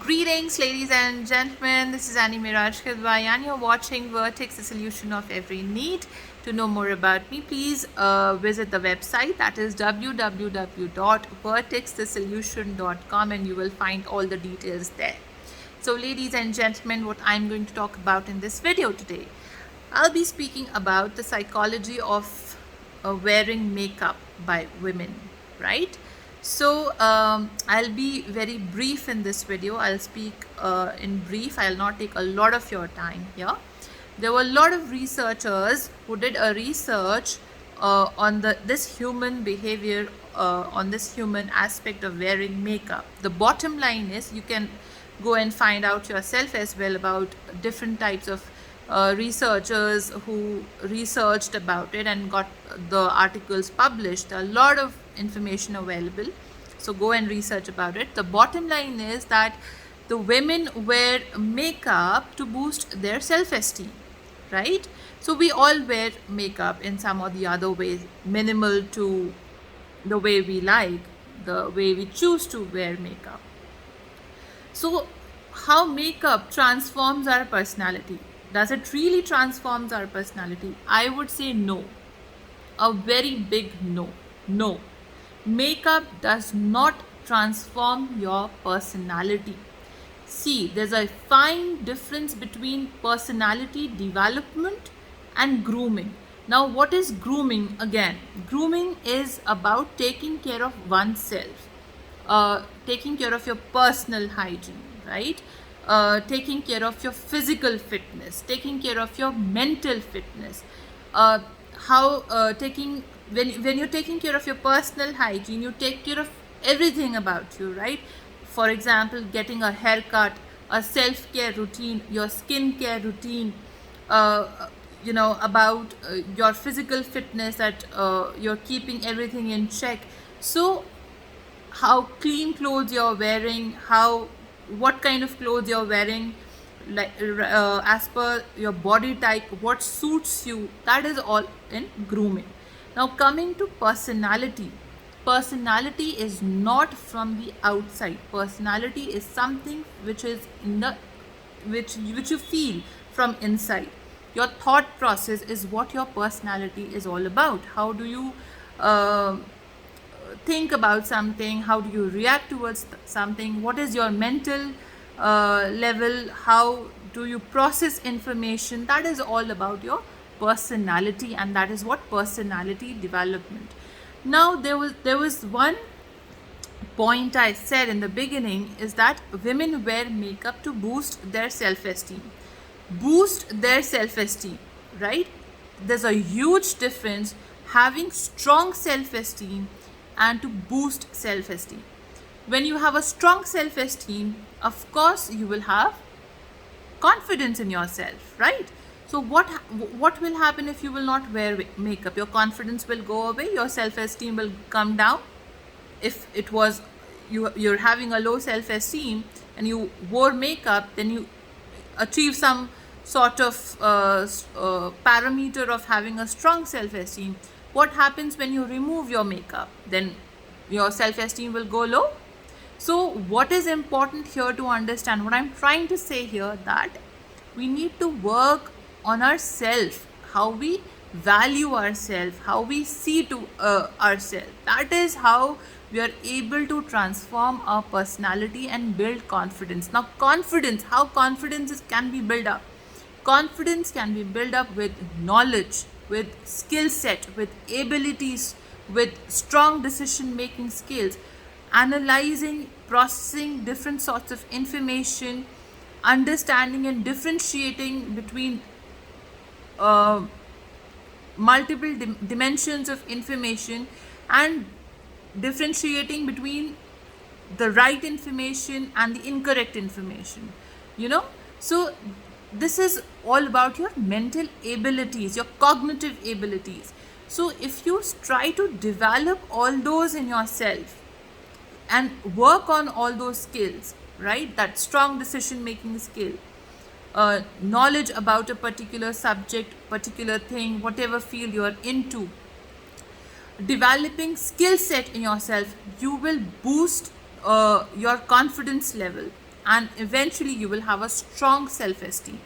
Greetings, ladies and gentlemen. This is Annie Miraj Khidwai, and you're watching Vertex, the solution of every need. To know more about me, please visit the website, that is www.vertexthesolution.com, and you will find all the details there. So, ladies and gentlemen, what I'm going to talk about in this video today, I'll be speaking about the psychology of wearing makeup by women, right? So I'll be very brief in this video. I'll speak in brief. I'll not take a lot of your time here. There were a lot of researchers who did a research on this human behavior, on this human aspect of wearing makeup. The bottom line is you can go and find out yourself as well about different types of researchers who researched about it and got the articles published. A lot of information available, so go and research about it. The bottom line is that the women wear makeup to boost their self-esteem, right? So we all wear makeup in some or the other ways, minimal to the way we like, the way we choose to wear makeup. So how makeup transforms our personality? Does it really transforms our personality? I would say no. A very big no. No. Makeup does not transform your personality. See, there's a fine difference between personality development and grooming. Now, what is grooming? Again, grooming is about taking care of oneself, taking care of your personal hygiene, right? Taking care of your physical fitness, taking care of your mental fitness. When you're taking care of your personal hygiene, you take care of everything about you, right? For example, getting a haircut, a self-care routine, your skincare routine, about your physical fitness, that you're keeping everything in check. So how clean clothes you're wearing, what kind of clothes you're wearing, like as per your body type, what suits you, that is all in grooming. Now coming to personality, personality is not from the outside. Personality is something which is in the which you feel from inside. Your thought process is what your personality is all about. How do you think about something? How do you react towards something? What is your mental level? How do you process information? That is all about your personality, and that is what personality development. Now there was one point I said in the beginning, is that women wear makeup to boost their self-esteem. Boost their self-esteem, right? There's a huge difference having strong self-esteem and to boost self-esteem. When you have a strong self-esteem, of course you will have confidence in yourself, right? So what will happen if you will not wear makeup? Your confidence will go away, your self-esteem will come down. If it was you're having a low self-esteem and you wore makeup, then you achieve some sort of parameter of having a strong self-esteem. What happens when you remove your makeup? Then your self-esteem will go low. So what is important here to understand, what I'm trying to say here, that we need to work on ourselves, how we value ourselves, how we see to ourselves. That is how we are able to transform our personality and build confidence. Now confidence, how confidence can be built up? Confidence can be built up with knowledge, with skill set, with abilities, with strong decision making skills, analyzing, processing different sorts of information, understanding and differentiating between multiple dimensions of information, and differentiating between the right information and the incorrect information, so this is all about your mental abilities, your cognitive abilities. So if you try to develop all those in yourself and work on all those skills, right, that strong decision making skill, knowledge about a particular subject, particular thing, whatever field you are into, developing skill set in yourself, you will boost your confidence level. and eventually you will have a strong self-esteem,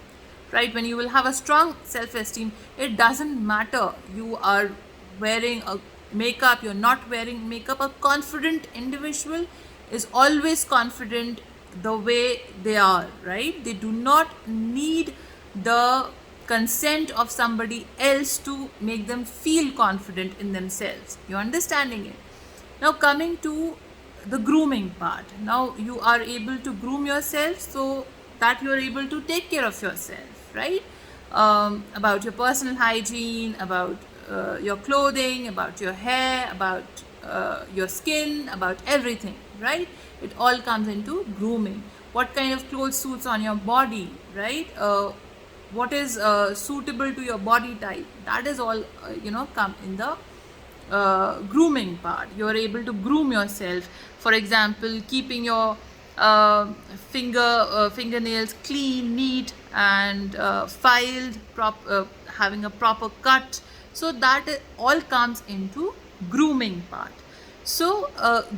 right? When you will have a strong self-esteem, it doesn't matter you are wearing a makeup, you're not wearing makeup. A confident individual is always confident the way they are, right? They do not need the consent of somebody else to make them feel confident in themselves. You're understanding it? Now coming to the grooming part. Now you are able to groom yourself so that you are able to take care of yourself, right? About your personal hygiene, about your clothing, about your hair, about your skin, about everything, right? It all comes into grooming. What kind of clothes suits on your body, right? What is suitable to your body type, that is all come in the grooming part. You are able to groom yourself, for example, keeping your fingernails clean, neat, and filed, having a proper cut. So that all comes into grooming part. So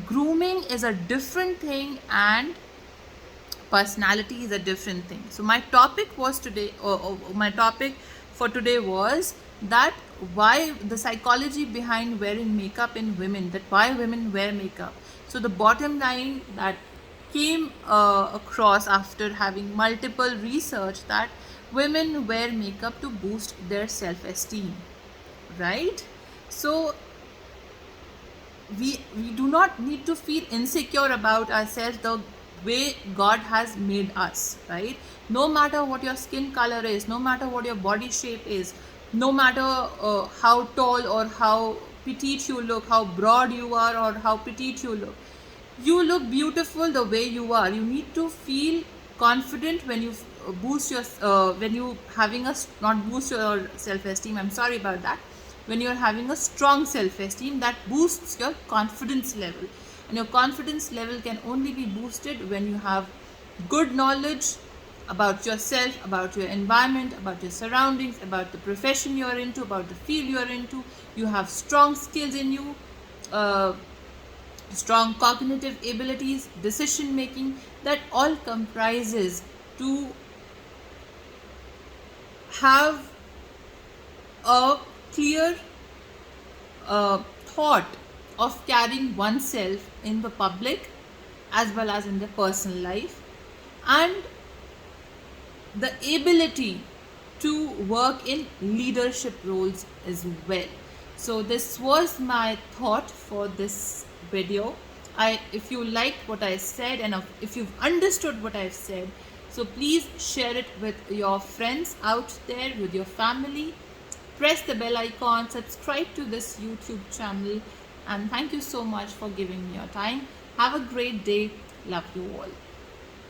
grooming is a different thing and personality is a different thing. So my topic was today, my topic for today was that why the psychology behind wearing makeup in women, that why women wear makeup. So the bottom line that came across after having multiple research, that women wear makeup to boost their self-esteem, right? So we do not need to feel insecure about ourselves the way God has made us, right? No matter what your skin color is, no matter what your body shape is, no matter how tall or how petite you look, how broad you are or how petite you look beautiful the way you are. You need to feel confident when you boost your when you having a not boost your self-esteem, I'm sorry about that, when you're having a strong self-esteem, that boosts your confidence level. And your confidence level can only be boosted when you have good knowledge about yourself, about your environment, about your surroundings, about the profession you're into, about the field you're into. You have strong skills in you, strong cognitive abilities, decision making. That all comprises to have a clear thought of carrying oneself in the public as well as in the personal life, and the ability to work in leadership roles as well. So this was my thought for this video. If you liked what I said and if you've understood what I've said, so please share it with your friends out there, with your family. Press the bell icon, subscribe to this YouTube channel, and thank you so much for giving me your time. Have a great day. Love you all.